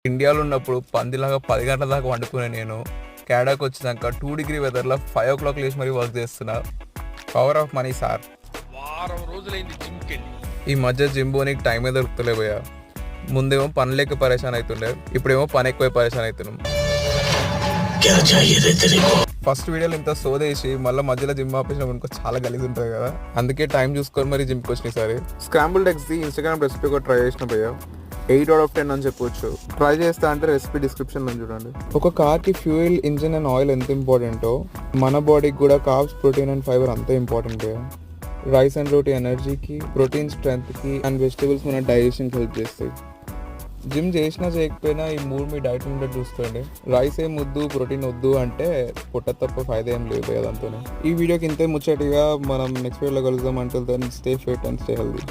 ఇండియాలో ఉన్నప్పుడు పందిలాగా 10 గంటల దాకా వండుకునే నేను కెనడాకి వచ్చినాక 2 డిగ్రీ వెదర్లో 5 o'clock లేచి మరీ వర్క్ చేస్తున్నా. Power of money sir. వారం రోజులైంది జిమ్కి వెళ్ళి. ఈ మధ్య జిమ్ పోనీకి టైమే దొరుకుతలే పోయా. ముందేమో పని లేక పరేషాన్ అవుతుండే, ఇప్పుడేమో పని ఎక్కువ పరేషాన్ అవుతున్నాం. ఫస్ట్ వీడియోలో ఇంత సోదేసి మళ్ళీ మధ్యలో జిమ్ ఆపేసినప్పుడు ఇంకో చాలా గలీజ్ ఉంటుంది కదా, అందుకే టైం చూసుకొని మరి జిమ్కి వచ్చినాయి. సరే, స్క్రాంబుల్డ్ ఎగ్స్ది ఇన్స్టాగ్రామ్ రెసిపీ కూడా ట్రై చేసిన భయ్యా. 8 out of 10 అని చెప్పొచ్చు. ట్రై చేస్తా అంటే రెసిపీ డిస్క్రిప్షన్లో చూడండి. ఒక కార్కి ఫ్యూయల్, ఇంజిన్ అండ్ ఆయిల్ ఎంత ఇంపార్టెంటో మన బాడీకి కూడా కార్బ్స్, ప్రోటీన్ అండ్ ఫైబర్ అంతే ఇంపార్టెంట్ భయ్యా. రైస్ అండ్ రోటీ ఎనర్జీకి, ప్రోటీన్ స్ట్రెంత్కి అండ్ వెజిటబుల్స్ మన డైజెషన్కి హెల్ప్ చేస్తాయి. జిమ్ చేసినా చేయకపోయినా ఈ మూడు మీ డైట్ ఉండేది చూసుకోండి. రైస్ ఏం వద్దు, ప్రోటీన్ వద్దు అంటే పొట్ట తప్ప ఫైదా ఏం లేదు అదంతోనే. ఈ వీడియోకి ఇంతే ముచ్చటిగా మనం నెక్స్ట్ వీడియోలో కలుద్దాం. Until then stay fit and stay healthy.